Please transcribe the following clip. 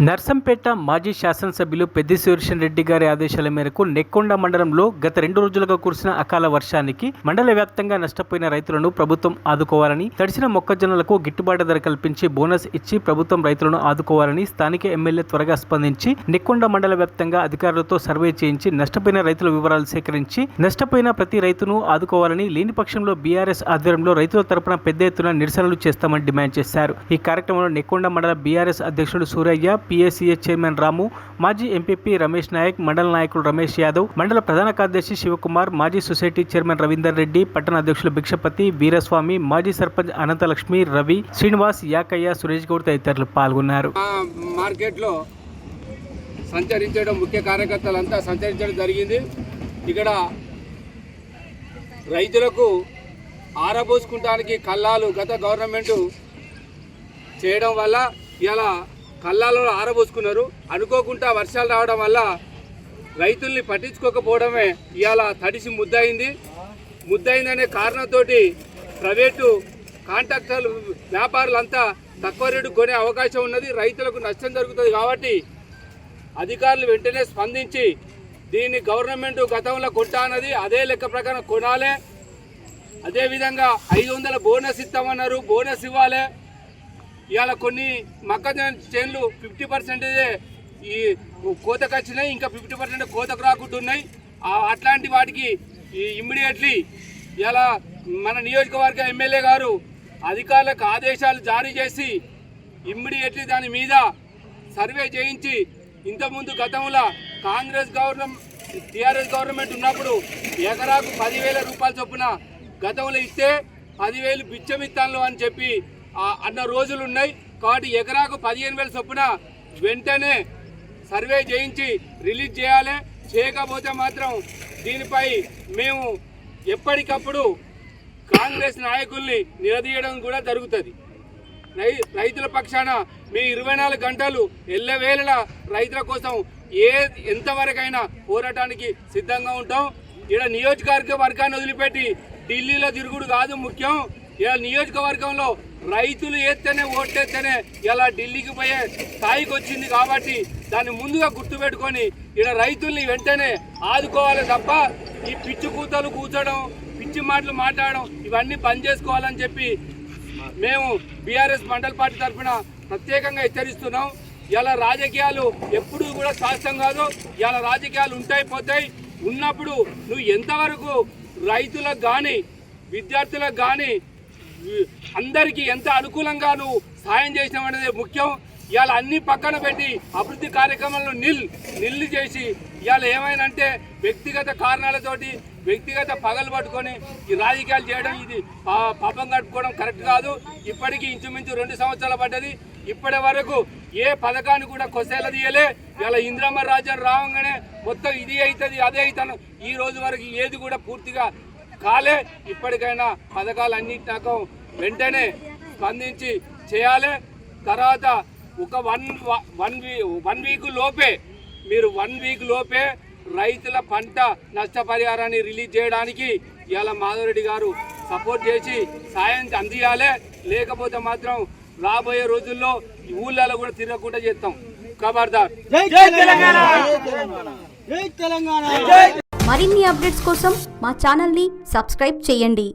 నర్సంపేట మాజీ శాసనసభ్యులు పెద్ది సుదర్శన్ రెడ్డి గారి ఆదేశాల మేరకు నెక్కొండ మండలంలో గత 2 రోజులుగా కురిసిన అకాల వర్షానికి మండల వ్యాప్తంగా నష్టపోయిన రైతులను ప్రభుత్వం ఆదుకోవాలని, తడిసిన మొక్కజొన్నలకు గిట్టుబాటు ధర కల్పించి బోనస్ ఇచ్చి ప్రభుత్వం రైతులను ఆదుకోవాలని స్థానిక ఎమ్మెల్యే త్వరగా స్పందించి నెక్కొండ మండల వ్యాప్తంగా అధికారులతో సర్వే చేయించి నష్టపోయిన రైతుల వివరాలు సేకరించి నష్టపోయిన ప్రతి రైతును ఆదుకోవాలని, లేని పక్షంలో బీఆర్ఎస్ ఆధ్వర్యంలో రైతుల తరపున పెద్ద ఎత్తున నిరసనలు చేస్తామని డిమాండ్ చేశారు. ఈ కార్యక్రమంలో నెక్కొండ మండల బీఆర్ఎస్ అధ్యక్షుడు సూరయ్య, పిఎస్సిఎస్ చైర్మన్ రాము, మాజీ ఎంపీపీ రమేష్ నాయక్, మండల నాయకులు రమేష్ యాదవ్, మండల ప్రధాన కార్యదర్శి శివకుమార్, మాజీ సొసైటీ చైర్మన్ రవీందర్ రెడ్డి, పట్టణ అధ్యక్షులు భిక్షపతి, వీరస్వామి, మాజీ సర్పంచ్ అనంతలక్ష్మి, రవి, శ్రీనివాస్, యాకయ్య, సురేష్ గౌడ్ తదితరులు పాల్గొన్నారు. మార్కెట్లో సంచరించడం ముఖ్య కార్యకర్తలంతా సంచరించడం జరిగింది. ఇక్కడ రైతులకు ఆరబోసుకుంటానికి కల్లాలు గత గవర్నమెంట్ చేయడం వల్ల ఇలా కల్లాలలో ఆరబోసుకున్నారు. అనుకోకుండా వర్షాలు రావడం వల్ల రైతుల్ని పట్టించుకోకపోవడమే ఇవాళ తడిసి ముద్దయిందనే కారణంతో ప్రైవేటు కాంట్రాక్టర్లు, వ్యాపారులంతా తక్కువ రేటు కొనే అవకాశం ఉన్నది. రైతులకు నష్టం జరుగుతుంది. కాబట్టి అధికారులు వెంటనే స్పందించి దీన్ని గవర్నమెంట్ గతంలో కొంటా అన్నది అదే లెక్క ప్రకారం కొనాలి. అదేవిధంగా 500 బోనస్ ఇస్తామన్నారు, బోనస్ ఇవ్వాలి. ఇవాళ కొన్ని మొక్కజొన్న చేనులు 50% ఈ కోతకు వచ్చినాయి, ఇంకా 50% కోతకు రాకుంటున్నాయి. అట్లాంటి వాటికి ఇమ్మీడియట్లీ ఇలా మన నియోజకవర్గ ఎమ్మెల్యే గారు అధికారులకు ఆదేశాలు జారీ చేసి ఇమ్మీడియట్లీ దాని మీద సర్వే చేయించి, ఇంతకుముందు గతంలో కాంగ్రెస్ గవర్నమెంట్ టీఆర్ఎస్ గవర్నమెంట్ ఉన్నప్పుడు ఎకరాకు 10,000 రూపాయల చొప్పున గతంలో ఇస్తే 10,000 బిచ్చమిత్తాను అని చెప్పి అన్న రోజులు ఉన్నాయి. కాబట్టి ఎకరాకు 15,000 చొప్పున వెంటనే సర్వే చేయించి రిలీజ్ చేయాలి. చేయకపోతే మాత్రం దీనిపై మేము ఎప్పటికప్పుడు కాంగ్రెస్ నాయకుల్ని నిలదీయడం కూడా జరుగుతుంది. రైతుల పక్షాన మేము 24 గంటలు ఎల్లవేళ రైతుల కోసం ఎంతవరకైనా పోరాటానికి సిద్ధంగా ఉంటాం. ఇక్కడ నియోజకవర్గాన్ని వదిలిపెట్టి ఢిల్లీలో తిరుగుడు కాదు ముఖ్యం. ఇలా నియోజకవర్గంలో రైతులు ఏత్తేనే ఓట్లేస్తేనే ఇలా ఢిల్లీకి పోయే స్థాయికి వచ్చింది. కాబట్టి దాన్ని ముందుగా గుర్తుపెట్టుకొని ఇలా రైతుల్ని వెంటనే ఆదుకోవాలి తప్ప ఈ పిచ్చి కూతలు కూర్చోడం, పిచ్చి మాటలు మాట్లాడడం ఇవన్నీ బంద్ చేసుకోవాలని చెప్పి మేము బీఆర్ఎస్ మండల పార్టీ తరఫున ప్రత్యేకంగా హెచ్చరిస్తున్నాం. ఇలా రాజకీయాలు ఎప్పుడూ కూడా శాస్త్రం కాదు. ఇలా రాజకీయాలు ఉంటాయి పోతాయి. ఉన్నప్పుడు నువ్వు ఎంతవరకు రైతులకు కానీ విద్యార్థులకు కానీ అందరికీ ఎంత అనుకూలంగా నువ్వు సాయం చేసినావు అనేది ముఖ్యం. ఇవాళ అన్ని పక్కన పెట్టి అభివృద్ధి కార్యక్రమాలను నిల్లు చేసి ఇవాళ ఏమైనంటే వ్యక్తిగత కారణాలతోటి వ్యక్తిగత పగలు పట్టుకొని ఈ రాజకీయాలు చేయడం, ఇది పాపం కట్టుకోవడం కరెక్ట్ కాదు. ఇప్పటికీ ఇంచుమించు 2 సంవత్సరాలు పడ్డది. ఇప్పటి వరకు ఏ పథకాన్ని కూడా కొసేలా తీయలే. ఇలా ఇందిరమ్మ రాజ్యం రావంగానే మొత్తం ఇది అవుతుంది అదే అవుతాను, ఈ రోజు వరకు ఏది కూడా పూర్తిగా కాలే. ఇప్పటికైనా పథకాలన్నింటినాక వెంటనే స్పందించి చేయాలి. తర్వాత ఒక వన్ వీక్ లోపే మీరు 1 వీక్ లోపే రైతుల పంట నష్టపరిహారాన్ని రిలీజ్ చేయడానికి ఇవాళ మాధవరెడ్డి గారు సపోర్ట్ చేసి సాయం అందియాలి. లేకపోతే మాత్రం రాబోయే రోజుల్లో ఊళ్ళలో కూడా తిరగకుండా చేస్తాం. ఖబర్దార్. మరిన్ని అప్డేట్స్ కోసం మా ఛానల్ని సబ్స్క్రైబ్ చేయండి.